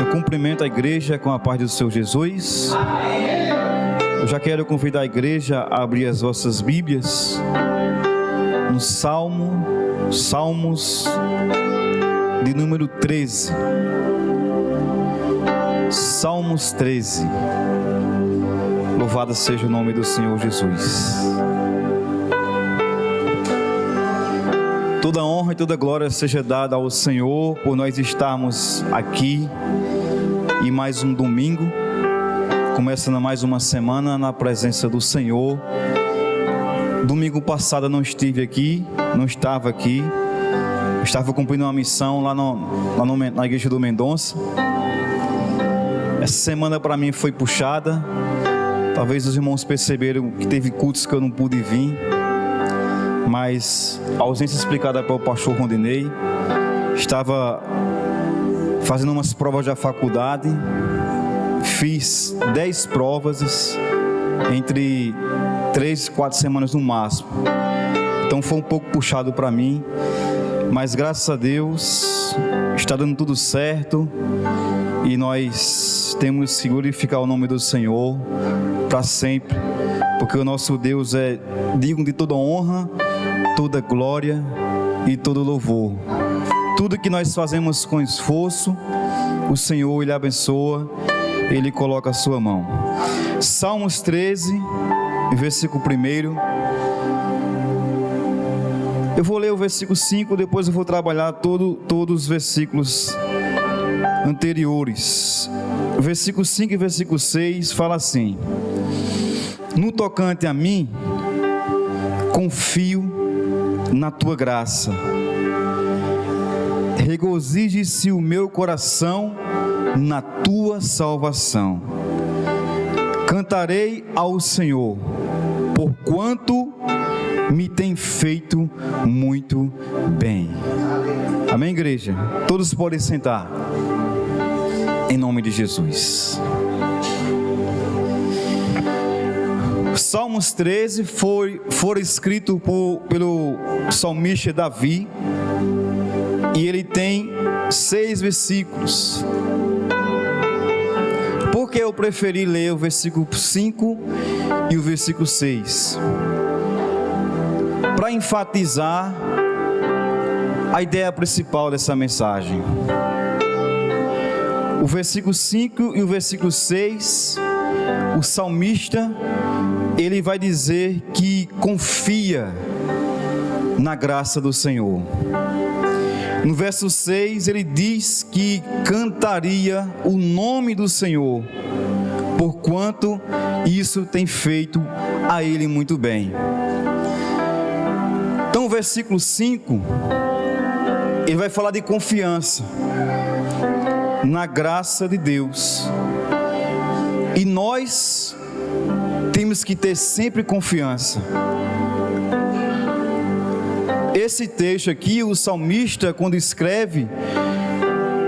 Eu cumprimento a igreja com a paz do Senhor Jesus. Eu já quero convidar a igreja a abrir as vossas Bíblias no Salmos de número 13. Salmos 13. Louvado seja o nome do Senhor Jesus. Toda honra e toda glória seja dada ao Senhor por nós estarmos aqui e mais um domingo, começando mais uma semana na presença do Senhor. Domingo passado eu não estava aqui, estava cumprindo uma missão lá na igreja do Mendonça. Essa semana para mim foi puxada, talvez os irmãos perceberam que teve cultos que eu não pude vir, mas a ausência explicada pelo pastor Rondinei. Estava fazendo umas provas da faculdade, fiz 10 provas entre 3 e 4 semanas no máximo, então foi um pouco puxado para mim, mas graças a Deus está dando tudo certo e nós temos que glorificar o nome do Senhor para sempre, porque o nosso Deus é digno de toda honra, toda glória e todo louvor. Tudo que nós fazemos com esforço, o Senhor Ele abençoa, Ele coloca a sua mão. Salmos 13, versículo 1. Eu vou ler o versículo 5, depois eu vou trabalhar todos os versículos anteriores. O versículo 5 e versículo 6 fala assim: no tocante a mim, confio na tua graça, regozije-se o meu coração na tua salvação. Cantarei ao Senhor, porquanto me tem feito muito bem. Amém, igreja? Todos podem sentar, em nome de Jesus. Salmos 13 foi escrito pelo salmista Davi, e ele tem 6 versículos. Por que eu preferi ler o versículo 5 e o versículo 6? Para enfatizar a ideia principal dessa mensagem. O versículo 5 e o versículo 6, o salmista, ele vai dizer que confia na graça do Senhor. No verso 6 ele diz que cantaria o nome do Senhor, porquanto isso tem feito a ele muito bem. Então o versículo 5, ele vai falar de confiança na graça de Deus. E nós temos que ter sempre confiança. Esse texto aqui, o salmista, quando escreve,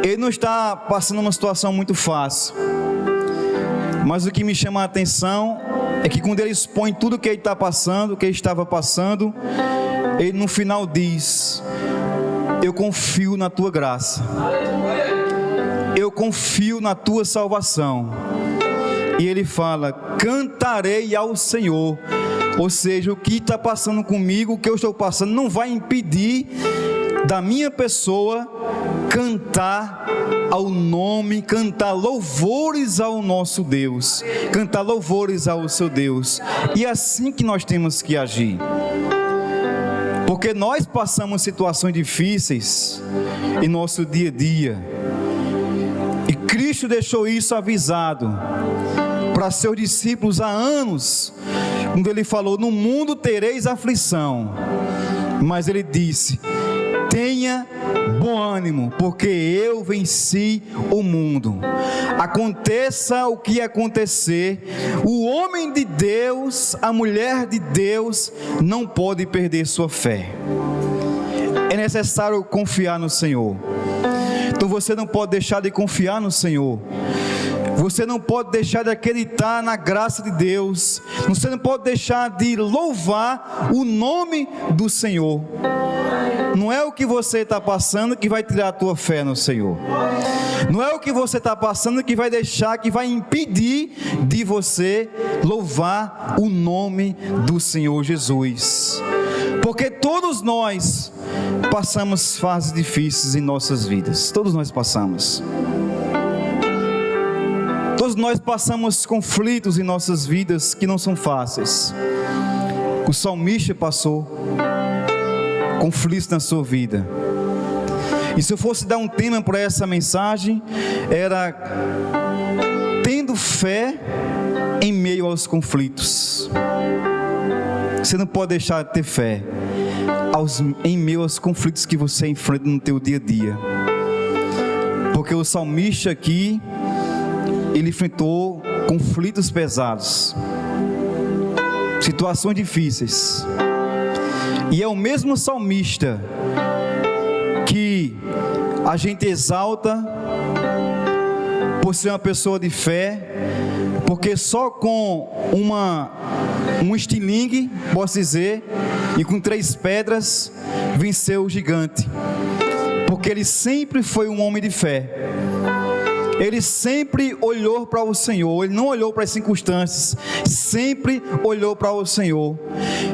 ele não está passando uma situação muito fácil. Mas o que me chama a atenção é que quando ele expõe tudo o que ele está passando, o que ele estava passando, ele no final diz: eu confio na tua graça, eu confio na tua salvação. E ele fala: cantarei ao Senhor. Ou seja, o que está passando comigo, o que eu estou passando, não vai impedir da minha pessoa cantar ao nome, cantar louvores ao nosso Deus, cantar louvores ao seu Deus. E é assim que nós temos que agir, porque nós passamos situações difíceis em nosso dia a dia, e Cristo deixou isso avisado para seus discípulos há anos, quando ele falou: no mundo tereis aflição, mas ele disse: tenha bom ânimo, porque eu venci o mundo. Aconteça o que acontecer, o homem de Deus, a mulher de Deus, não pode perder sua fé. É necessário confiar no Senhor. Então você não pode deixar de confiar no Senhor. Você não pode deixar de acreditar na graça de Deus. Você não pode deixar de louvar o nome do Senhor. Não é o que você está passando que vai tirar a tua fé no Senhor. Não é o que você está passando que vai deixar, que vai impedir de você louvar o nome do Senhor Jesus. Porque todos nós passamos fases difíceis em nossas vidas. Todos nós passamos. Todos nós passamos conflitos em nossas vidas que não são fáceis. O salmista passou conflitos na sua vida. E se eu fosse dar um tema para essa mensagem, era tendo fé em meio aos conflitos. Você não pode deixar de ter fé em meio aos conflitos que você enfrenta no teu dia a dia. Porque o salmista aqui, ele enfrentou conflitos pesados, situações difíceis. E é o mesmo salmista que a gente exalta por ser uma pessoa de fé, porque só com um estilingue, posso dizer, e com 3 pedras, venceu o gigante. Porque ele sempre foi um homem de fé. Ele sempre olhou para o Senhor. Ele não olhou para as circunstâncias, sempre olhou para o Senhor.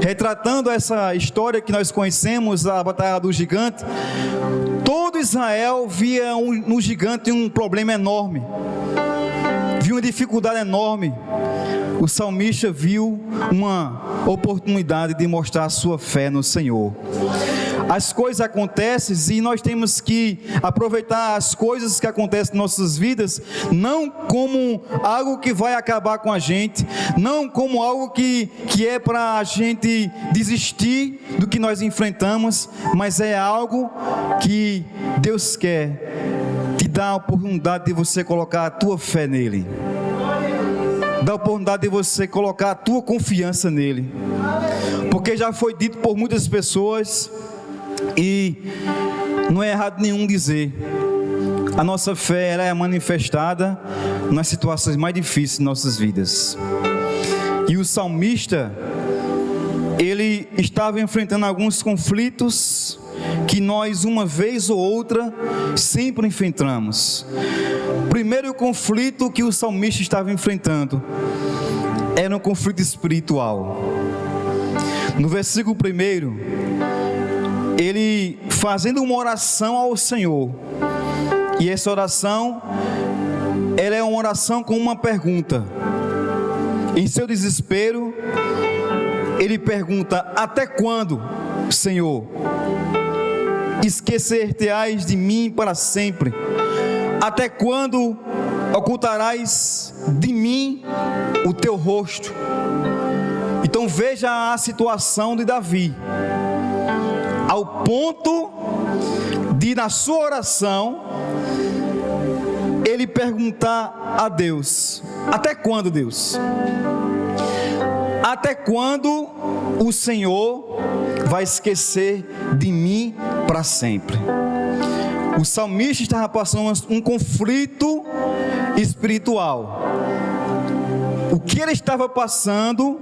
Retratando essa história que nós conhecemos, a batalha do gigante, todo Israel via no gigante um problema enorme, viu uma dificuldade enorme. O salmista viu uma oportunidade de mostrar a sua fé no Senhor. As coisas acontecem e nós temos que aproveitar as coisas que acontecem em nossas vidas, não como algo que vai acabar com a gente, não como algo que é para a gente desistir do que nós enfrentamos, mas é algo que Deus quer te dar a oportunidade de você colocar a tua fé nele, dá a oportunidade de você colocar a tua confiança nele, porque já foi dito por muitas pessoas, e não é errado nenhum dizer, a nossa fé ela é manifestada nas situações mais difíceis de nossas vidas. E o salmista, ele estava enfrentando alguns conflitos que nós, uma vez ou outra, sempre enfrentamos. O primeiro conflito que o salmista estava enfrentando era um conflito espiritual. No versículo 1, ele fazendo uma oração ao Senhor, e essa oração, ela é uma oração com uma pergunta. Em seu desespero, ele pergunta: até quando, Senhor, esquecer-te-ás de mim para sempre? Até quando ocultarás de mim o teu rosto? Então veja a situação de Davi, ao ponto de, na sua oração, ele perguntar a Deus: até quando, Deus? Até quando o Senhor vai esquecer de mim para sempre? O salmista estava passando um conflito espiritual. O que ele estava passando,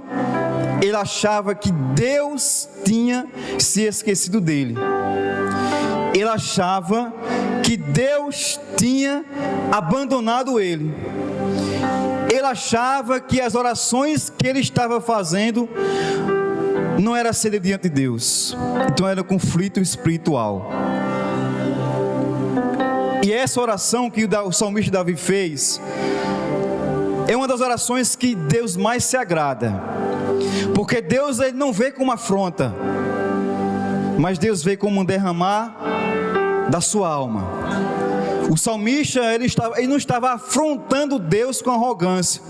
ele achava que Deus tinha se esquecido dele. Ele achava que Deus tinha abandonado ele. Ele achava que as orações que ele estava fazendo não era ser diante de Deus. Então era um conflito espiritual. E essa oração que o salmista Davi fez é uma das orações que Deus mais se agrada. Porque Deus, ele não vê como afronta, mas Deus vê como um derramar da sua alma. O salmista, ele não estava afrontando Deus com arrogância.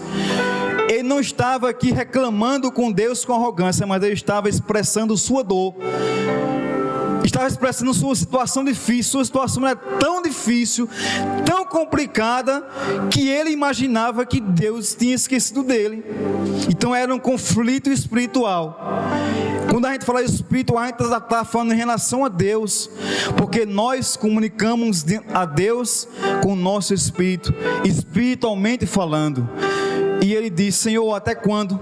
Ele não estava aqui reclamando com Deus com arrogância, mas ele estava expressando sua dor. Estava expressando sua situação difícil. Sua situação era tão difícil, tão complicada, que ele imaginava que Deus tinha esquecido dele. Então era um conflito espiritual. Quando a gente fala espiritual, a gente está falando em relação a Deus, porque nós comunicamos a Deus com o nosso espírito, espiritualmente falando. E ele diz: Senhor, até quando?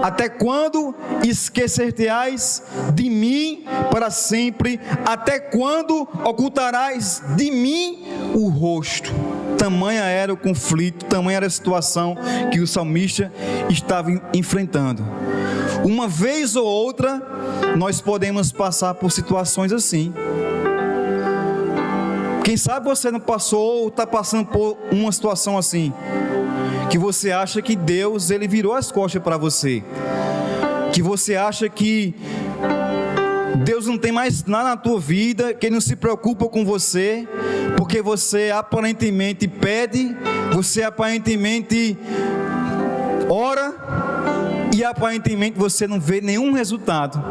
Até quando esquecer-te-ás de mim para sempre? Até quando ocultarás de mim o rosto? Tamanha era o conflito, tamanha era a situação que o salmista estava enfrentando. Uma vez ou outra, nós podemos passar por situações assim. Quem sabe você não passou ou está passando por uma situação assim, que você acha que Deus, Ele virou as costas para você, que você acha que Deus não tem mais nada na tua vida, que Ele não se preocupa com você, porque você aparentemente pede, você aparentemente ora, e aparentemente você não vê nenhum resultado.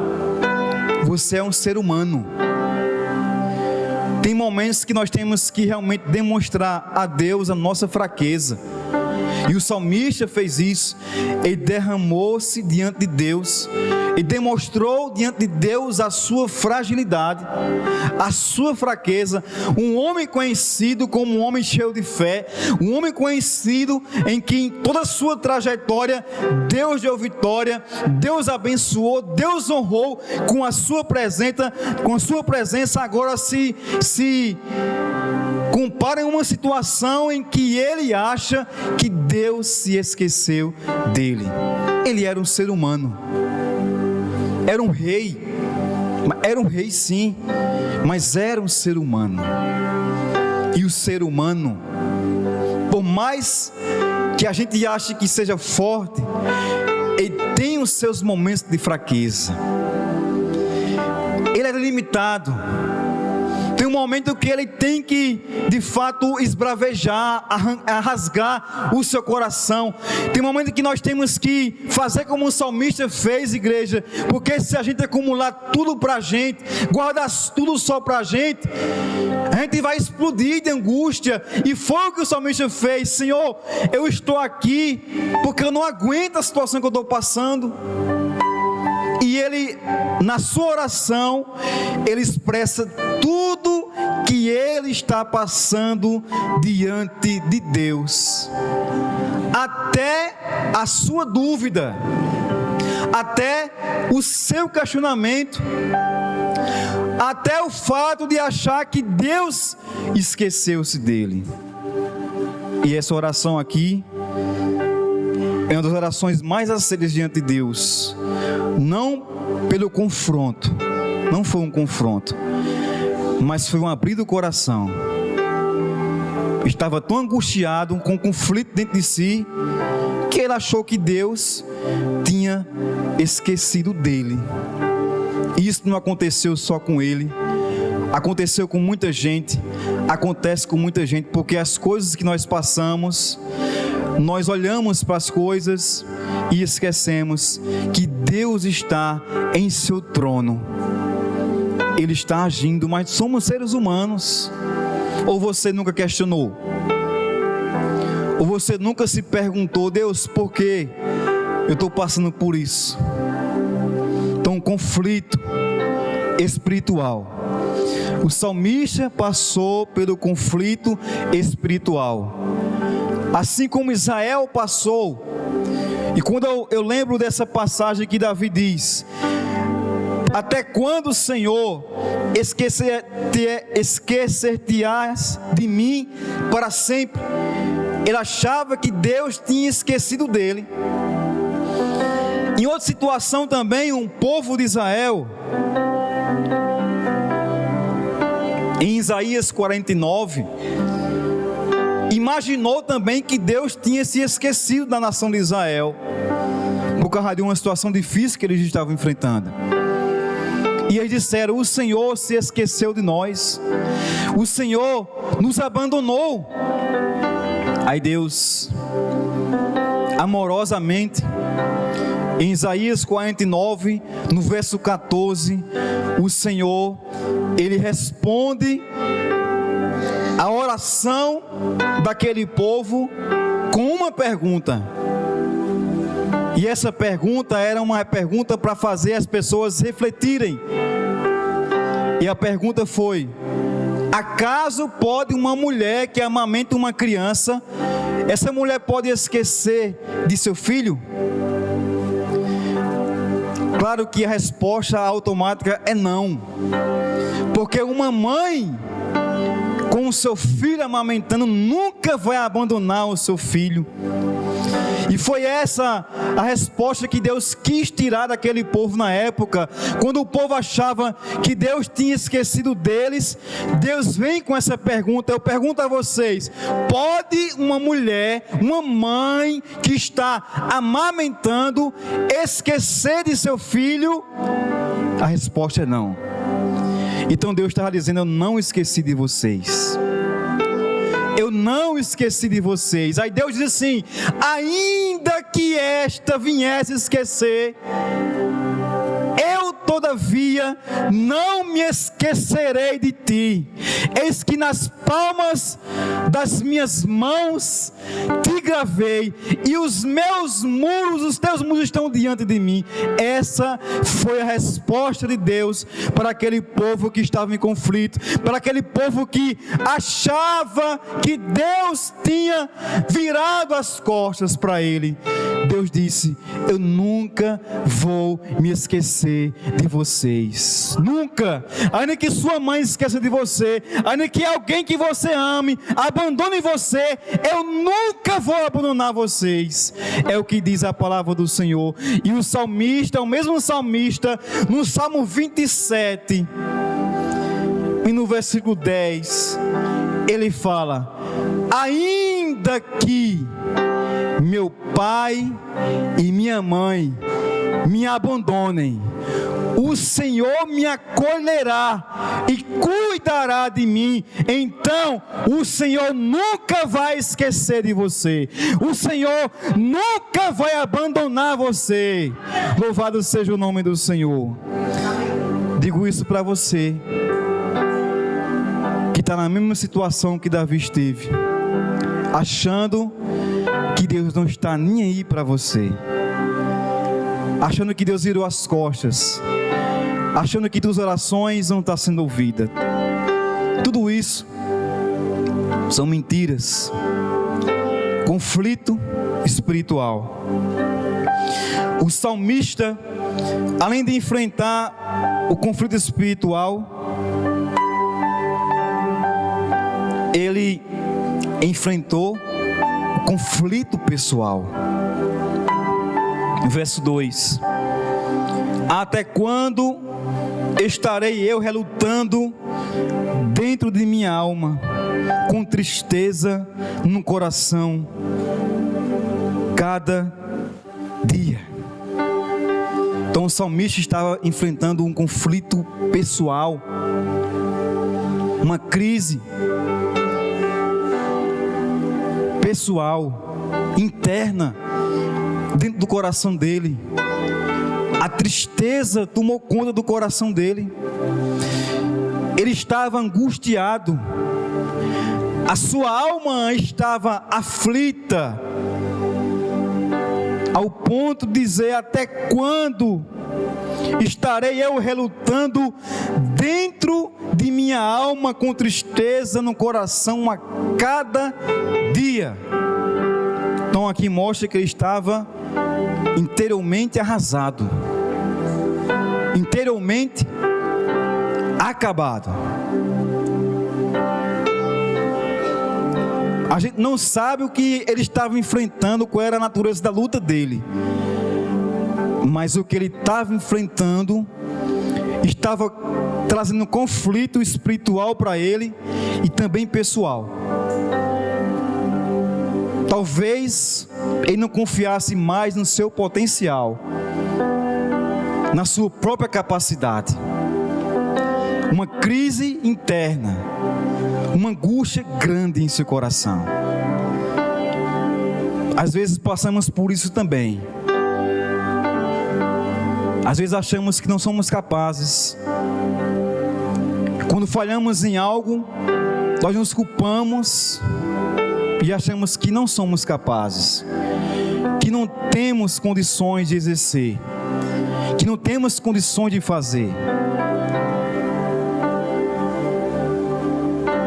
Você é um ser humano. Tem momentos que nós temos que realmente demonstrar a Deus a nossa fraqueza. E o salmista fez isso. Ele derramou-se diante de Deus. E demonstrou diante de Deus a sua fragilidade, a sua fraqueza. Um homem conhecido como um homem cheio de fé. Um homem conhecido em que em toda a sua trajetória Deus deu vitória, Deus abençoou, Deus honrou com a sua presença. Agora se compara em uma situação em que ele acha que Deus se esqueceu dele. Ele era um ser humano, era um rei sim, mas era um ser humano. E o ser humano, por mais que a gente ache que seja forte, ele tem os seus momentos de fraqueza. Ele é limitado. Tem um momento que ele tem que, de fato, esbravejar, rasgar o seu coração. Tem um momento que nós temos que fazer como o salmista fez, igreja. Porque se a gente acumular tudo para a gente, guardar tudo só para a gente gente vai explodir de angústia. E foi o que o salmista fez. Senhor, eu estou aqui porque eu não aguento a situação que eu estou passando. E ele, na sua oração, ele expressa tudo que ele está passando diante de Deus, até a sua dúvida, até o seu questionamento, até o fato de achar que Deus esqueceu-se dele. E essa oração aqui é uma das orações mais aceitas diante de Deus. Não pelo confronto, não foi um confronto, mas foi um abrir do coração. Estava tão angustiado, com um conflito dentro de si, que ele achou que Deus tinha esquecido dele. E isso não aconteceu só com ele, aconteceu com muita gente, acontece com muita gente, porque as coisas que nós passamos, nós olhamos para as coisas e esquecemos que Deus está em seu trono. Ele está agindo, mas somos seres humanos. Ou você nunca questionou? Ou você nunca se perguntou: Deus, por que eu estou passando por isso? Então, um conflito espiritual. O salmista passou pelo conflito espiritual, assim como Israel passou. E quando eu lembro dessa passagem que Davi diz: até quando, Senhor, esquecer-te-ás de mim para sempre? Ele achava que Deus tinha esquecido dele. Em outra situação também, um povo de Israel, em Isaías 49, imaginou também que Deus tinha se esquecido da nação de Israel, por causa de uma situação difícil que eles estavam enfrentando. E eles disseram: o Senhor se esqueceu de nós, o Senhor nos abandonou. Aí Deus, amorosamente, em Isaías 49, no verso 14, o Senhor, Ele responde a oração daquele povo com uma pergunta. E essa pergunta era uma pergunta para fazer as pessoas refletirem. E a pergunta foi: acaso pode uma mulher que amamenta uma criança essa mulher pode esquecer de seu filho? Claro que a resposta automática é não, porque uma mãe com o seu filho amamentando nunca vai abandonar o seu filho. E foi essa a resposta que Deus quis tirar daquele povo na época. Quando o povo achava que Deus tinha esquecido deles, Deus vem com essa pergunta. Eu pergunto a vocês: pode uma mulher, uma mãe que está amamentando, esquecer de seu filho? A resposta é não. Então Deus estava dizendo: eu não esqueci de vocês. Eu não esqueci de vocês. Aí Deus diz assim: ainda que esta viesse esquecer, eu todavia não me esquecerei de ti. Eis que nas palmas das minhas mãos te gravei, e os meus muros, os teus muros estão diante de mim. Essa foi a resposta de Deus para aquele povo que estava em conflito, para aquele povo que achava que Deus tinha virado as costas para ele. Deus disse: eu nunca vou me esquecer de vocês. Nunca. Ainda que sua mãe esqueça de você, ainda que alguém que você ame abandone você, eu nunca vou abandonar vocês. É o que diz a palavra do Senhor. E o salmista, o mesmo salmista, no Salmo 27 e no versículo 10, ele fala: ainda que meu pai e minha mãe me abandonem, o Senhor me acolherá e cuidará de mim. Então o Senhor nunca vai esquecer de você. O Senhor nunca vai abandonar você. Louvado seja o nome do Senhor. Digo isso para você que está na mesma situação que Davi esteve, achando que Deus não está nem aí para você, achando que Deus virou as costas, achando que tuas orações não estão sendo ouvidas. Tudo isso são mentiras. Conflito espiritual. O salmista, além de enfrentar o conflito espiritual, ele enfrentou o conflito pessoal. Verso 2: até quando estarei eu relutando dentro de minha alma, com tristeza no coração, cada dia? Então o salmista estava enfrentando um conflito pessoal, uma crise pessoal, interna, dentro do coração dele. A tristeza tomou conta do coração dele. Ele estava angustiado, a sua alma estava aflita, ao ponto de dizer: até quando estarei eu relutando dentro de minha alma, com tristeza no coração a cada dia? Então aqui mostra que ele estava interiormente arrasado, interiormente acabado. A gente não sabe o que ele estava enfrentando, qual era a natureza da luta dele, mas o que ele estava enfrentando estava trazendo conflito espiritual para ele e também pessoal. Talvez ele não confiasse mais no seu potencial, na sua própria capacidade. Uma crise interna, uma angústia grande em seu coração. Às vezes passamos por isso também. Às vezes achamos que não somos capazes. Quando falhamos em algo, nós nos culpamos e achamos que não somos capazes, que não temos condições de exercer, que não temos condições de fazer.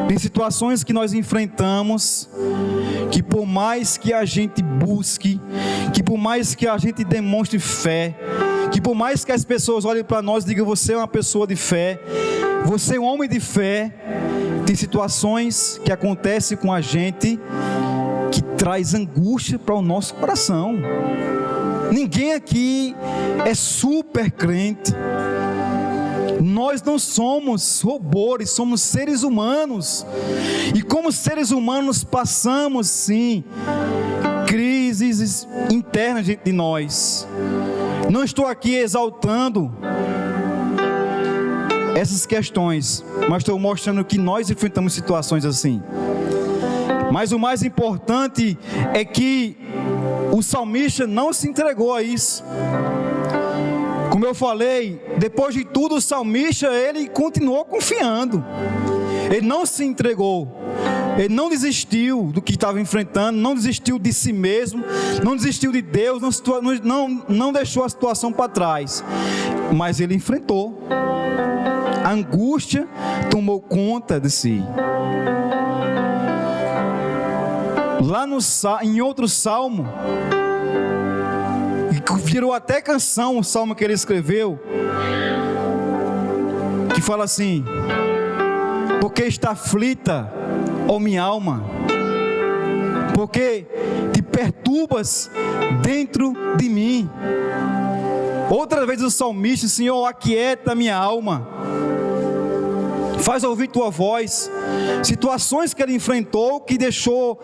Tem situações que nós enfrentamos que por mais que a gente busque, que por mais que a gente demonstre fé, que por mais que as pessoas olhem para nós e digam: você é uma pessoa de fé, você é um homem de fé, tem situações que acontecem com a gente que traz angústia para o nosso coração. Ninguém aqui é super crente. Nós não somos robôs, somos seres humanos. E como seres humanos passamos sim crises internas dentro de nós. Não estou aqui exaltando essas questões, mas estou mostrando que nós enfrentamos situações assim. Mas o mais importante é que o salmista não se entregou a isso. Como eu falei, depois de tudo o salmista, ele continuou confiando. Ele não se entregou. Ele não desistiu do que estava enfrentando, não desistiu de si mesmo, não desistiu de Deus, não deixou a situação para trás. Mas ele enfrentou. A angústia tomou conta de si. Lá em outro salmo, virou até canção, o salmo que ele escreveu, que fala assim: porque está aflita, ó minha alma, porque te perturbas dentro de mim. Outra vez o salmista: Senhor, aquieta minha alma, faz ouvir tua voz. Situações que ele enfrentou, que deixou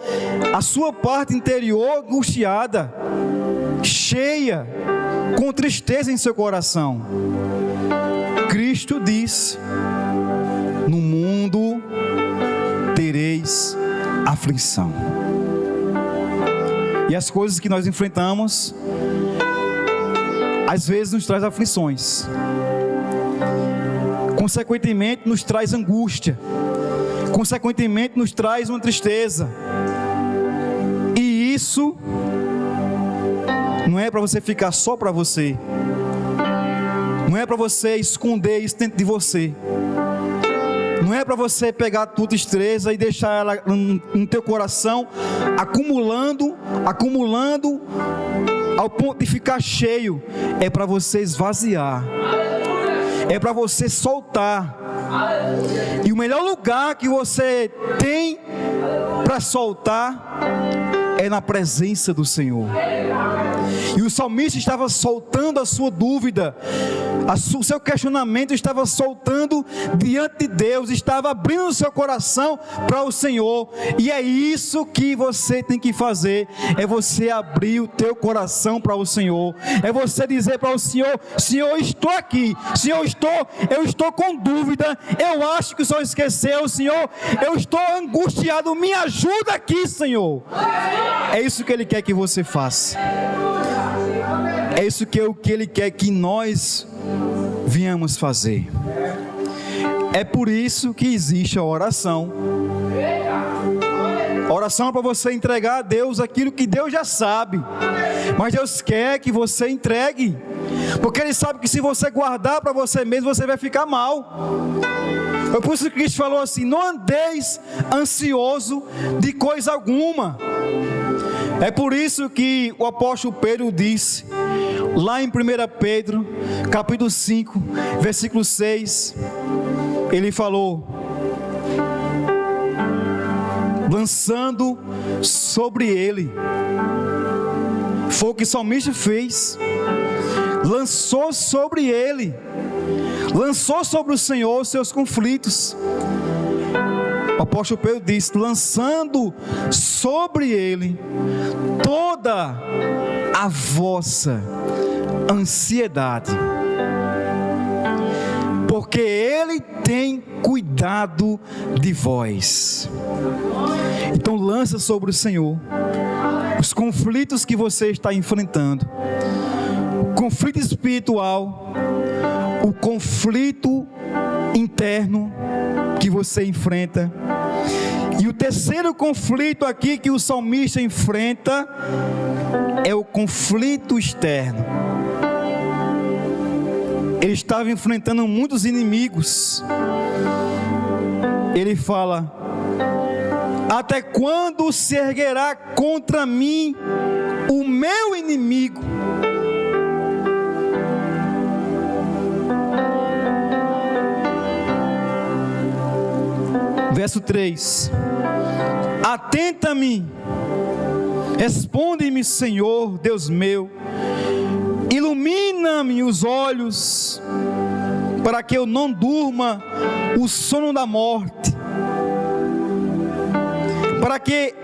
a sua parte interior angustiada, cheia, com tristeza em seu coração. Cristo disse: no mundo tereis aflição. E as coisas que nós enfrentamos, às vezes nos traz aflições, consequentemente nos traz angústia, consequentemente nos traz uma tristeza. E isso não é para você ficar só para você, não é para você esconder isso dentro de você, não é para você pegar a tua tristeza e deixar ela no teu coração, acumulando, ao ponto de ficar cheio. É para você esvaziar, é para você soltar. E o melhor lugar que você tem para soltar é na presença do Senhor. E o salmista estava soltando a sua dúvida, o seu questionamento estava soltando diante de Deus, estava abrindo o seu coração para o Senhor. E é isso que você tem que fazer, é você abrir o teu coração para o Senhor, é você dizer para o Senhor: Senhor, estou aqui, Senhor, eu estou com dúvida, eu acho que o Senhor esqueceu, Senhor, eu estou angustiado, me ajuda aqui, Senhor. É isso que Ele quer que você faça. É isso que Ele quer que nós venhamos fazer. É por isso que existe a oração. A oração é para você entregar a Deus aquilo que Deus já sabe, mas Deus quer que você entregue, porque Ele sabe que se você guardar para você mesmo, você vai ficar mal. Foi por isso que Cristo falou assim: não andeis ansioso de coisa alguma. É por isso que o apóstolo Pedro disse, lá em 1 Pedro, capítulo 5, versículo 6, ele falou: lançando sobre Ele. Foi o que o salmista fez, lançou sobre Ele, lançou sobre o Senhor os seus conflitos. O apóstolo Pedro disse: lançando sobre Ele toda a vossa ansiedade, porque Ele tem cuidado de vós. Então lança sobre o Senhor os conflitos que você está enfrentando, o conflito espiritual, o conflito interno que você enfrenta. E o terceiro conflito aqui que o salmista enfrenta é o conflito externo. Ele estava enfrentando muitos inimigos. Ele fala: Até quando se erguerá contra mim o meu inimigo? Verso 3: Atenta-me, responde-me, Senhor, Deus meu, ilumina-me os olhos, para que eu não durma o sono da morte, para que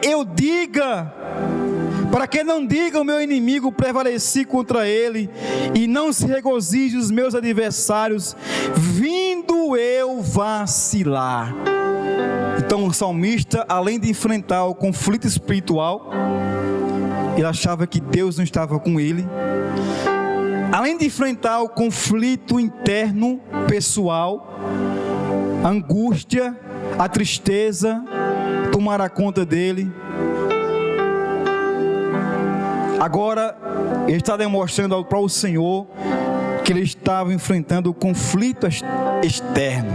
não diga o meu inimigo, prevaleci contra ele, e não se regozije os meus adversários, vindo eu vacilar. Então o salmista, além de enfrentar o conflito espiritual, ele achava que Deus não estava com ele. Além de enfrentar o conflito interno, pessoal, a angústia, a tristeza tomará conta dele. Agora ele está demonstrando para o Senhor que ele estava enfrentando o conflito externo,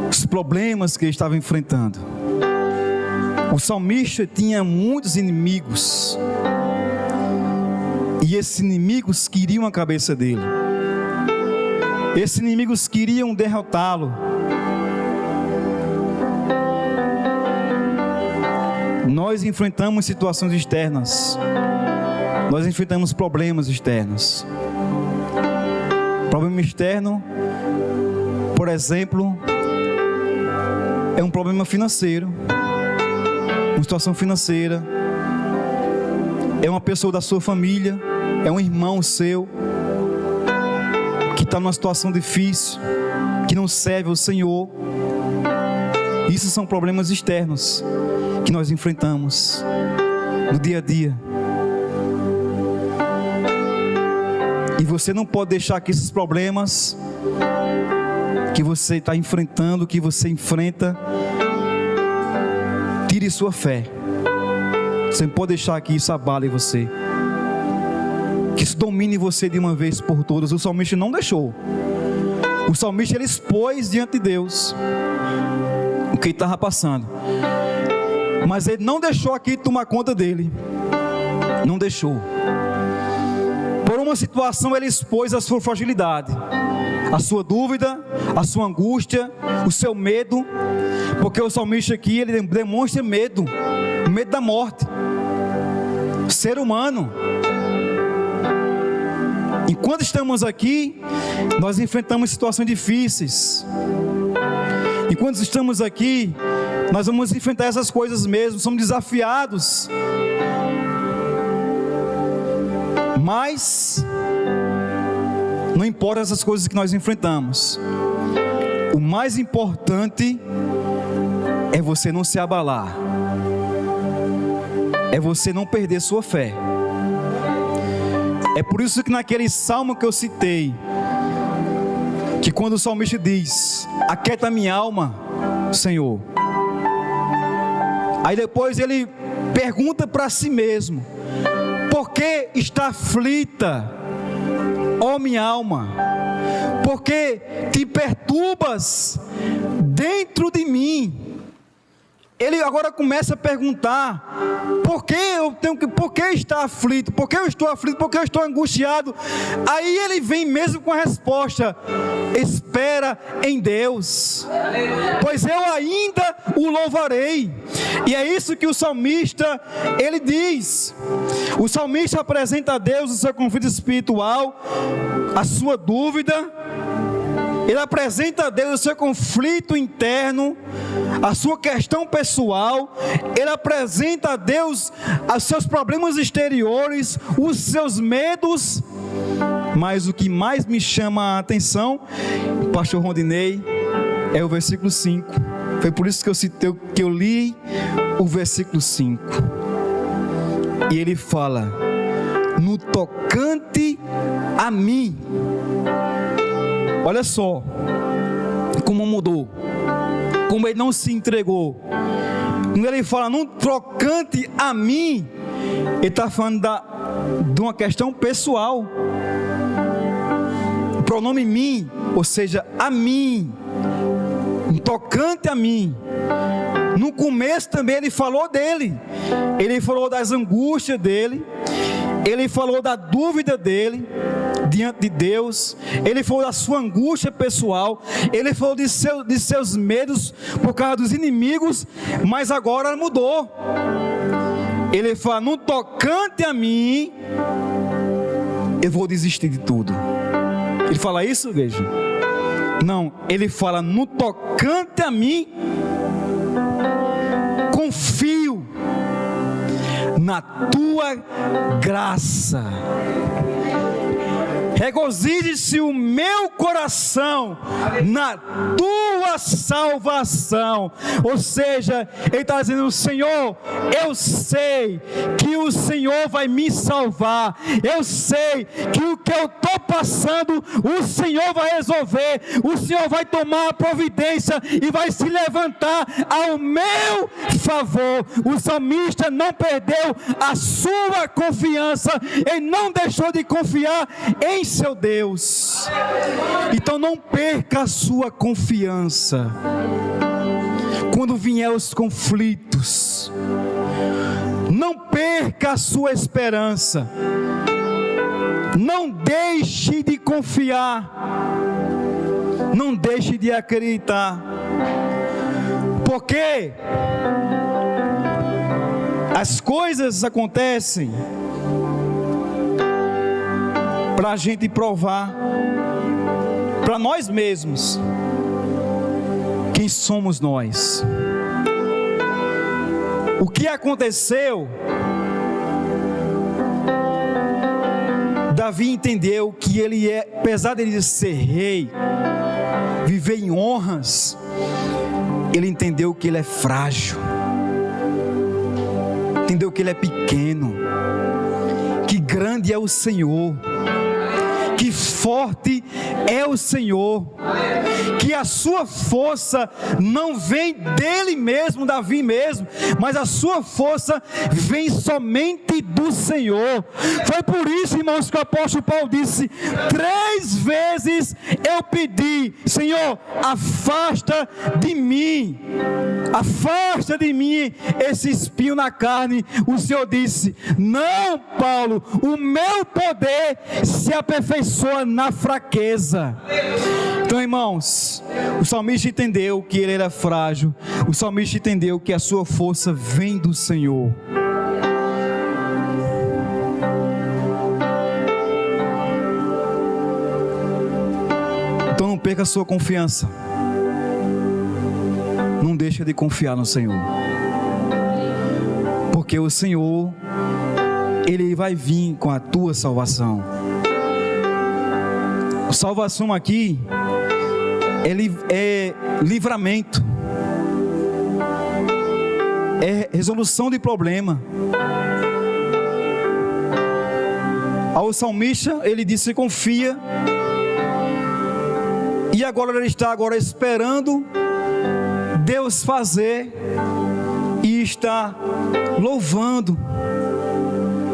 os problemas que ele estava enfrentando. O salmista tinha muitos inimigos, e esses inimigos queriam a cabeça dele, esses inimigos queriam derrotá-lo. Nós enfrentamos situações externas, nós enfrentamos problemas externos. Problema externo, por exemplo, é um problema financeiro, uma situação financeira, é uma pessoa da sua família, é um irmão seu, que está numa situação difícil, que não serve ao Senhor. Isso são problemas externos que nós enfrentamos no dia a dia. E você não pode deixar que esses problemas que você está enfrentando, que você enfrenta, tire sua fé. Você não pode deixar que isso abale você, que isso domine você de uma vez por todas. O salmista não deixou. O salmista, ele expôs diante de Deus o que ele estava passando, mas ele não deixou aqui tomar conta dele. Não deixou. Por uma situação ele expôs a sua fragilidade, a sua dúvida, a sua angústia, o seu medo, porque o salmista aqui, ele demonstra medo da morte. Ser humano. Enquanto estamos aqui, nós enfrentamos situações difíceis. Enquanto estamos aqui, nós vamos enfrentar essas coisas mesmo, somos desafiados. Mas não importa essas coisas que nós enfrentamos, o mais importante é você não se abalar, é você não perder sua fé. É por isso que naquele salmo que eu citei, que quando o salmista diz: aquieta minha alma, Senhor, aí depois ele pergunta para si mesmo: por que está aflita, ó minha alma? Por que te perturbas dentro de mim? Ele agora começa a perguntar: por que está aflito? Por que eu estou aflito? Por que eu estou angustiado? Aí ele vem mesmo com a resposta: espera em Deus, pois eu ainda o louvarei. E é isso que o salmista, ele diz. O salmista apresenta a Deus o seu conflito espiritual, a sua dúvida. Ele apresenta a Deus o seu conflito interno, a sua questão pessoal. Ele apresenta a Deus os seus problemas exteriores, os seus medos. Mas o que mais me chama a atenção, pastor Rondinei, é o versículo 5. Foi por isso que eu li o versículo 5. E ele fala: no tocante a mim. Olha só como mudou, como ele não se entregou. Quando ele fala no tocante a mim, ele está falando de uma questão pessoal. O pronome mim, ou seja, a mim, no tocante a mim, No começo também ele falou dele, ele falou das angústias dele, ele falou da dúvida dele diante de Deus, ele falou da sua angústia pessoal, ele falou de seus medos por causa dos inimigos, mas agora mudou. Ele fala: no tocante a mim, eu vou desistir de tudo. Ele fala isso, veja? Não, ele fala: no tocante a mim, confio na tua graça. Regozije-se o meu coração na tua salvação. Ou seja, ele está dizendo: Senhor, eu sei que o Senhor vai me salvar, eu sei que o que eu estou passando, o Senhor vai resolver, o Senhor vai tomar a providência e vai se levantar ao meu favor. O salmista não perdeu a sua confiança, ele não deixou de confiar em seu Deus. Então não perca a sua confiança quando vier os conflitos. Não perca a sua esperança. Não deixe de confiar. Não deixe de acreditar. Porque as coisas acontecem para a gente provar para nós mesmos quem somos nós. O que aconteceu? Davi entendeu que ele apesar de ser rei, viver em honras, ele entendeu que ele é frágil, entendeu que ele é pequeno, que grande é o Senhor, que forte é o Senhor, que a sua força não vem dele mesmo, Davi mesmo, mas a sua força vem somente do Senhor. Foi por isso, irmãos, que o apóstolo Paulo disse: 3 vezes eu pedi: Senhor, afasta de mim esse espinho na carne. O Senhor disse: não, Paulo, o meu poder se aperfeiçoa na fraqueza. Então, irmãos, o salmista entendeu que ele era frágil, o salmista entendeu que a sua força vem do Senhor. Então não perca a sua confiança, não deixa de confiar no Senhor, porque o Senhor, Ele vai vir com a tua salvação. Salvação aqui é livramento, é resolução de problema. Ao salmista ele disse: confia, e agora ele está esperando Deus fazer, e está louvando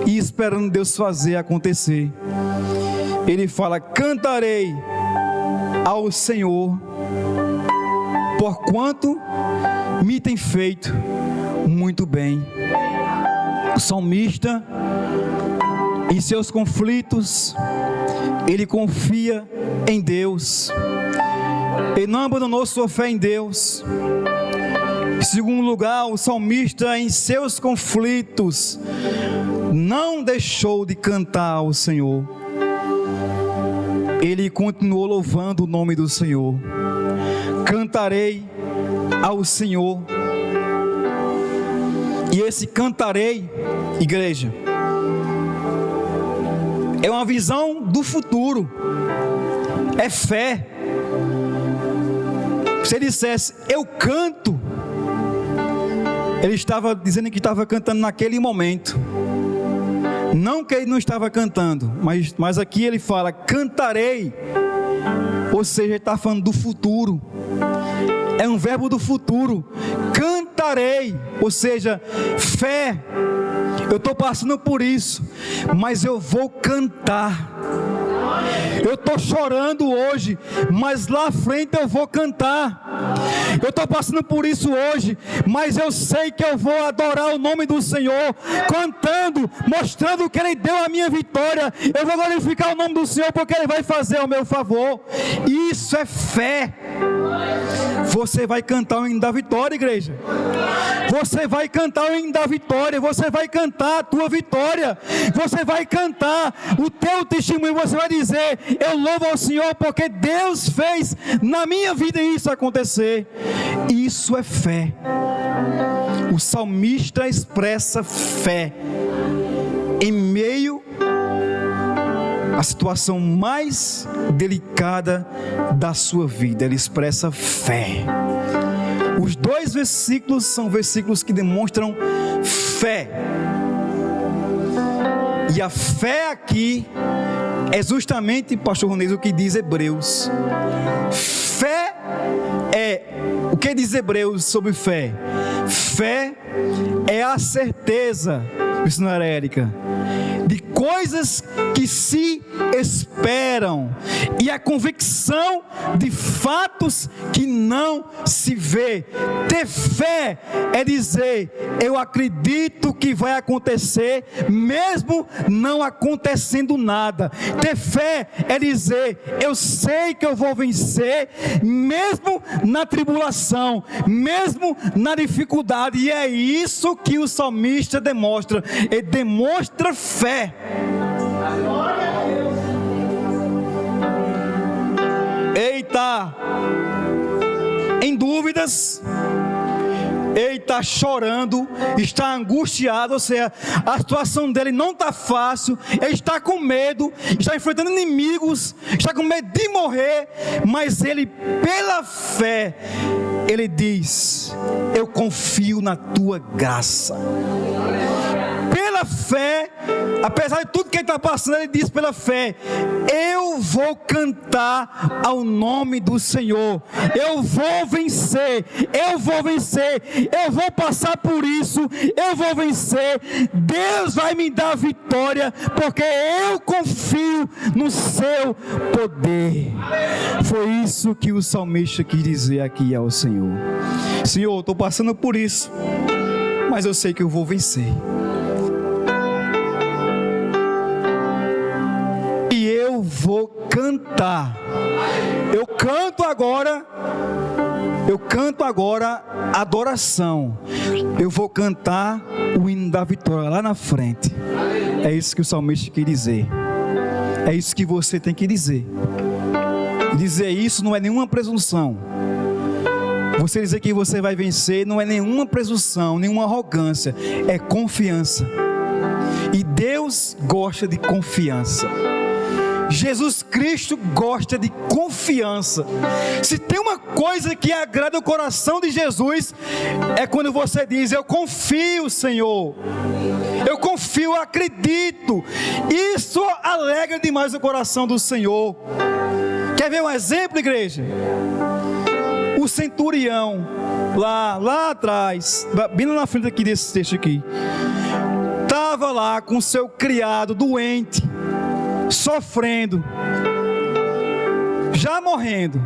e esperando Deus fazer acontecer. Ele fala: cantarei ao Senhor, porquanto me tem feito muito bem. O salmista, em seus conflitos, ele confia em Deus, ele não abandonou sua fé em Deus. Em segundo lugar, o salmista, em seus conflitos, não deixou de cantar ao Senhor. Ele continuou louvando o nome do Senhor. Cantarei ao Senhor. E esse cantarei, igreja, é uma visão do futuro, é fé. Se ele dissesse: eu canto, ele estava dizendo que estava cantando naquele momento. Não que ele não estava cantando, mas aqui ele fala: cantarei, ou seja, ele está falando do futuro, é um verbo do futuro. Cantarei, ou seja, fé. Eu estou passando por isso, mas eu vou cantar. Eu estou chorando hoje, mas lá à frente eu vou cantar. Eu estou passando por isso hoje, mas eu sei que eu vou adorar o nome do Senhor, cantando, mostrando que Ele deu a minha vitória. Eu vou glorificar o nome do Senhor, porque Ele vai fazer ao meu favor. Isso é fé. Você vai cantar o hino da vitória, igreja. Você vai cantar o hino da vitória. Você vai cantar a tua vitória. Você vai cantar o teu testemunho. Você vai dizer: eu louvo ao Senhor porque Deus fez na minha vida isso acontecer. Isso é fé. O salmista expressa fé em meio à situação mais delicada da sua vida. Ele expressa fé. Os 2 versículos são versículos que demonstram fé. E a fé aqui é justamente, pastor Ronês, o que diz Hebreus. Fé é, o que diz Hebreus sobre fé? Fé é a certeza, missionária Érica, de coisas que se esperam, e a convicção de fatos que não se vê. Ter fé é dizer: eu acredito que vai acontecer, mesmo não acontecendo nada. Ter fé é dizer: eu sei que eu vou vencer, mesmo na tribulação, mesmo na dificuldade. E é isso que o salmista demonstra. Ele demonstra fé. Ele está em dúvidas, ele está chorando, está angustiado, ou seja, a situação dele não está fácil, ele está com medo, está enfrentando inimigos, está com medo de morrer, mas ele, pela fé, ele diz: eu confio na tua graça. Pela fé, apesar de tudo que ele está passando, ele diz pela fé: eu vou cantar ao nome do Senhor, eu vou vencer, eu vou vencer, eu vou passar por isso, eu vou vencer, Deus vai me dar vitória, porque eu confio no seu poder. Foi isso que o salmista quis dizer aqui ao Senhor: Senhor, eu estou passando por isso, mas eu sei que eu vou vencer. Eu vou cantar. Eu canto agora adoração. Eu vou cantar o hino da vitória lá na frente. É isso que o salmista quer dizer. É isso que você tem que dizer. Dizer isso não é nenhuma presunção. Você dizer que você vai vencer não é nenhuma presunção, nenhuma arrogância. É confiança. E Deus gosta de confiança. Jesus Cristo gosta de confiança. Se tem uma coisa que agrada o coração de Jesus, é quando você diz: eu confio, Senhor, eu confio, eu acredito. Isso alegra demais o coração do Senhor. Quer ver um exemplo, igreja? O centurião, lá atrás, bem na frente aqui desse texto aqui, estava lá com seu criado doente, sofrendo, já morrendo.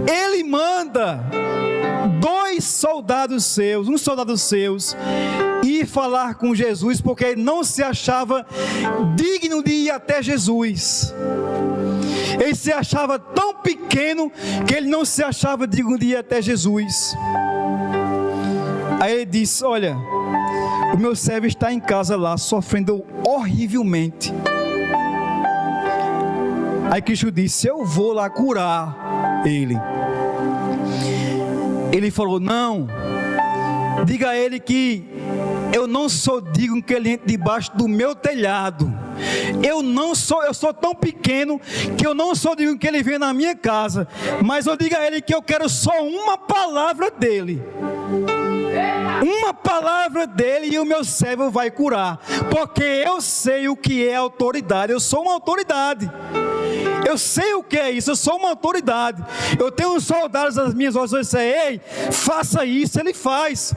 Ele manda um soldado seus ir falar com Jesus, porque ele não se achava digno de ir até Jesus. Ele se achava tão pequeno que ele não se achava digno de ir até Jesus. Aí ele disse: olha, o meu servo está em casa lá, sofrendo horrivelmente. Aí Cristo disse: eu vou lá curar ele. Ele falou: não, diga a ele que eu não sou digno que ele entre debaixo do meu telhado. Eu sou tão pequeno que eu não sou digno que ele venha na minha casa. Mas eu digo a ele que eu quero só uma palavra dele. Uma palavra dele e o meu servo vai curar. Porque eu sei o que é autoridade. Eu sou uma autoridade. Eu sei o que é isso, eu sou uma autoridade. Eu tenho uns soldados nas minhas ordens. Eu disser: ei, faça isso, ele faz.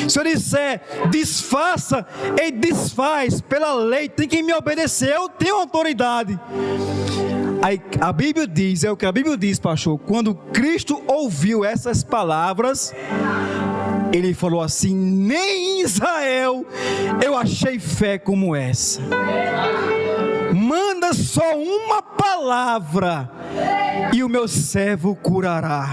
Se eu disser desfaça, ele desfaz. Pela lei, tem que me obedecer. Eu tenho autoridade. A Bíblia diz, é o que a Bíblia diz, pastor, quando Cristo ouviu essas palavras, ele falou assim: nem em Israel eu achei fé como essa. Manda só uma palavra e o meu servo curará.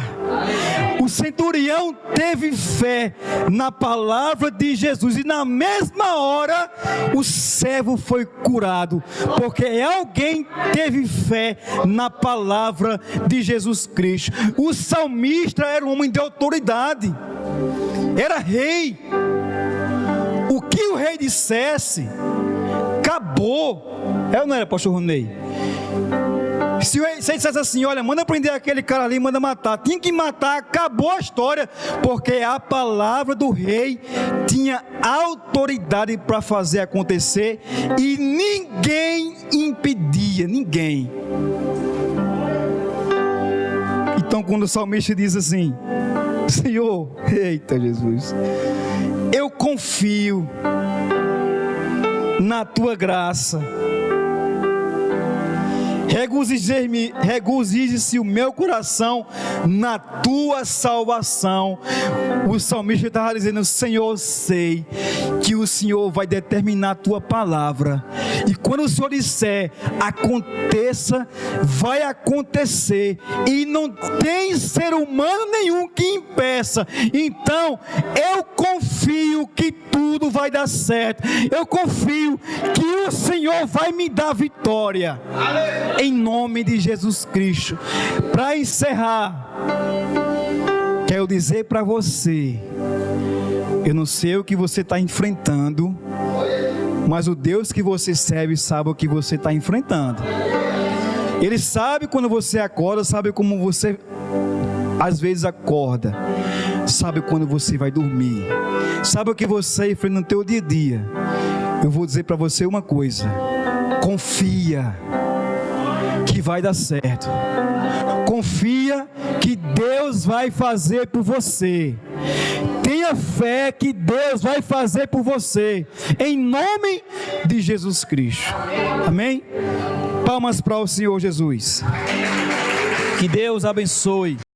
O centurião teve fé na palavra de Jesus e na mesma hora o servo foi curado, porque alguém teve fé na palavra de Jesus Cristo. O salmista era um homem de autoridade, era rei. O que o rei dissesse, acabou. É ou não era, pastor Ronei? Se ele dissesse assim: olha, manda prender aquele cara ali, manda matar, tinha que matar, acabou a história, porque a palavra do rei tinha autoridade para fazer acontecer e ninguém impedia, ninguém. Então quando o salmista diz assim: Senhor, eita Jesus, eu confio na tua graça, regozije-se o meu coração na tua salvação. O salmista estava dizendo: Senhor, eu sei que o Senhor vai determinar a tua palavra, e quando o Senhor disser aconteça, vai acontecer, e não tem ser humano nenhum que impeça. Então eu confio que tudo vai dar certo, eu confio que o Senhor vai me dar vitória, em nome de Jesus Cristo. Para encerrar, quero dizer para você, eu não sei o que você está enfrentando, mas o Deus que você serve sabe o que você está enfrentando. Ele sabe quando você acorda, sabe como você às vezes acorda, sabe quando você vai dormir, sabe o que você enfrenta no teu dia a dia. Eu vou dizer para você uma coisa: confia que vai dar certo. Confia que Deus vai fazer por você. Tenha fé que Deus vai fazer por você, em nome de Jesus Cristo. Amém? Palmas para o Senhor Jesus. Que Deus abençoe.